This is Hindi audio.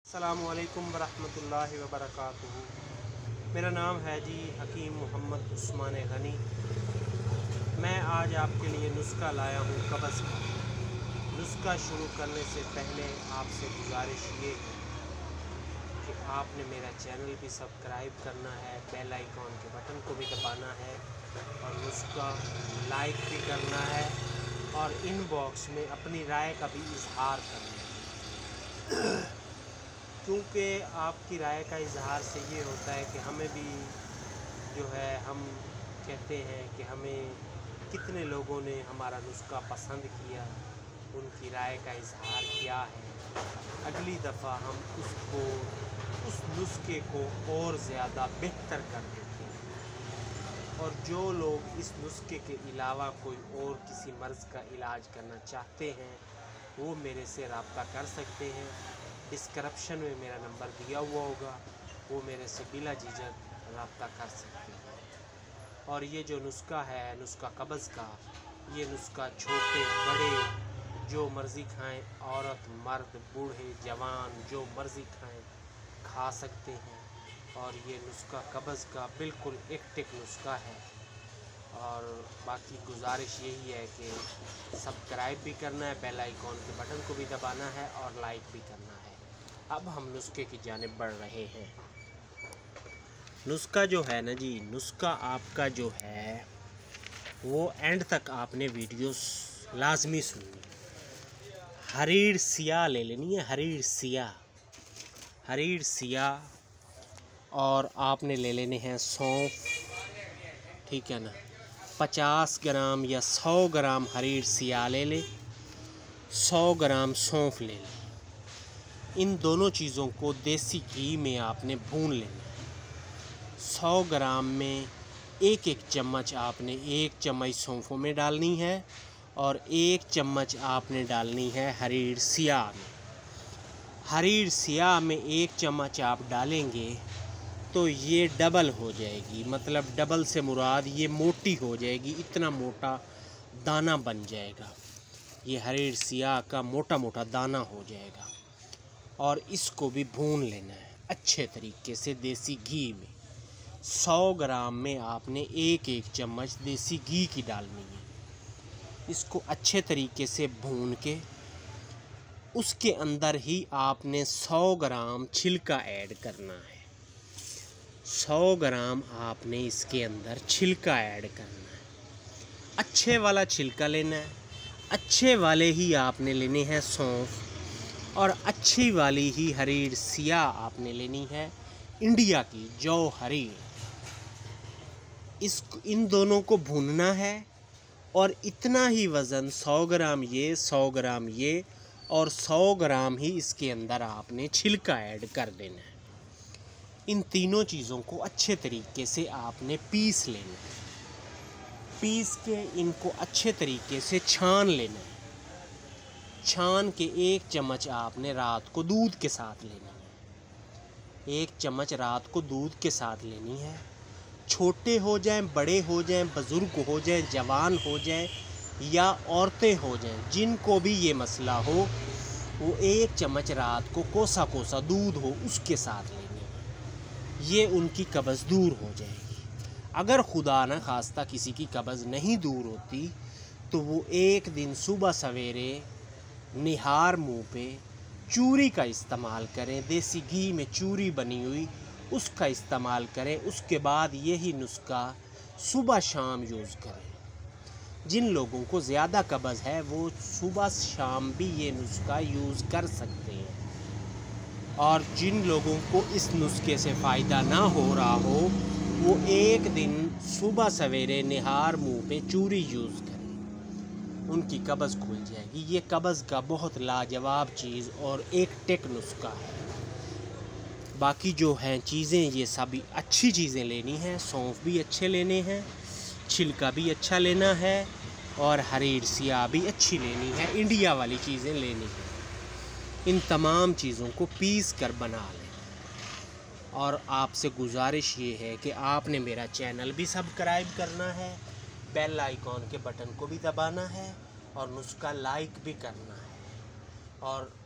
अस्सलामुअलैकुम वरहमतुल्लाहि वबरकातुहू। मेरा नाम है जी हकीम मोहम्मद उस्मान गनी। मैं आज आपके लिए नुस्खा लाया हूँ कब्ज़ का। नुस्खा शुरू करने से पहले आपसे गुजारिश ये है कि आपने मेरा चैनल भी सब्सक्राइब करना है, बेल आइकॉन के बटन को भी दबाना है और नुस्खा लाइक भी करना है और इनबॉक्स में अपनी राय का भी इजहार करना है। क्योंकि आपकी राय का इजहार से ये होता है कि हमें भी जो है, हम कहते हैं कि हमें कितने लोगों ने हमारा नुस्खा पसंद किया, उनकी राय का इजहार किया है। अगली दफ़ा हम उस नुस्खे को और ज़्यादा बेहतर कर देते हैं। और जो लोग इस नुस्खे के अलावा कोई और किसी मर्ज़ का इलाज करना चाहते हैं वो मेरे से रब्ता कर सकते हैं। डिस्क्रिप्शन में मेरा नंबर दिया हुआ होगा, वो मेरे से बिला झिझक रब्ता कर सकते हैं। और ये जो नुस्खा है, नुस्खा कब्ज़ का, ये नुस्खा छोटे बड़े जो मर्ज़ी खाएं, औरत मर्द बूढ़े जवान जो मर्ज़ी खाएं खा सकते हैं। और ये नुस्खा कब्ज़ का बिल्कुल एक्टिव नुस्खा है। और बाकी गुजारिश यही है कि सब्सक्राइब भी करना है, बेल आइकॉन के बटन को भी दबाना है और लाइक भी करना है। अब हम नुस्खे की जानिब बढ़ रहे हैं। नुस्खा जो है ना जी, नुस्खा आपका जो है वो एंड तक आपने वीडियोस लाजमी सुननी। हरीर सिया ले लेनी है, हरीर सिया और आपने ले लेने हैं सौंफ, ठीक है ना। 50 ग्राम या 100 ग्राम हरीर सिया ले ले, 100 ग्राम सौंफ ले ले। इन दोनों चीज़ों को देसी घी में आपने भून लेना है। 100 ग्राम में एक चम्मच आपने 1 चम्मच सौंफों में डालनी है और 1 चम्मच आपने डालनी है हरीर सिया में। हरीर सिया में 1 चम्मच आप डालेंगे तो ये डबल हो जाएगी, मतलब डबल से मुराद ये मोटी हो जाएगी, इतना मोटा दाना बन जाएगा। ये हरीर सिया का मोटा मोटा दाना हो जाएगा। और इसको भी भून लेना है अच्छे तरीके से देसी घी में। 100 ग्राम में आपने एक चम्मच देसी घी की डालनी है। इसको अच्छे तरीके से भून के उसके अंदर ही आपने 100 ग्राम छिलका ऐड करना है। 100 ग्राम आपने इसके अंदर छिलका ऐड करना है। अच्छे वाला छिलका लेना है, अच्छे वाले ही आपने लेने हैं सौंफ, और अच्छी वाली ही हरीर सिया आपने लेनी है, इंडिया की जो हरीर। इन दोनों को भूनना है और इतना ही वज़न 100 ग्राम ये, 100 ग्राम ये और 100 ग्राम ही इसके अंदर आपने छिलका ऐड कर देना है। इन तीनों चीज़ों को अच्छे तरीके से आपने पीस लेना है। पीस के इनको अच्छे तरीके से छान लेना है। छान के 1 चम्मच आपने रात को दूध के साथ लेनी है। 1 चम्मच रात को दूध के साथ लेनी है। छोटे हो जाएं, बड़े हो जाएं, बुज़ुर्ग हो जाएं, जवान हो जाएं या औरतें हो जाएं, जिनको भी ये मसला हो वो 1 चम्मच रात को कोसा कोसा दूध हो उसके साथ लेनी है। ये उनकी कब्ज़ दूर हो जाएगी। अगर खुदा न खास्ता किसी की कब्ज़ नहीं दूर होती तो वो एक दिन सुबह सवेरे निहार मुंह पे चूरी का इस्तेमाल करें, देसी घी में चूरी बनी हुई उसका इस्तेमाल करें। उसके बाद यही नुस्खा सुबह शाम यूज़ करें। जिन लोगों को ज़्यादा कब्ज़ है वो सुबह शाम भी ये नुस्खा यूज़ कर सकते हैं। और जिन लोगों को इस नुस्खे से फ़ायदा ना हो रहा हो वो एक दिन सुबह सवेरे निहार मुंह पे चूरी यूज़ करें, उनकी कब्ज़ खुल जाएगी। ये कब्ज़ का बहुत लाजवाब चीज़ और एक टेक नुस्खा है। बाकी जो हैं चीज़ें ये सभी अच्छी चीज़ें लेनी हैं। सौंफ भी अच्छे लेने हैं, छिलका भी अच्छा लेना है और हरीर सिया भी अच्छी लेनी है, इंडिया वाली चीज़ें लेनी हैं। इन तमाम चीज़ों को पीस कर बना लें। और आपसे गुजारिश ये है कि आपने मेरा चैनल भी सब्सक्राइब करना है, बेल आइकॉन के बटन को भी दबाना है और नुस्खा लाइक भी करना है। और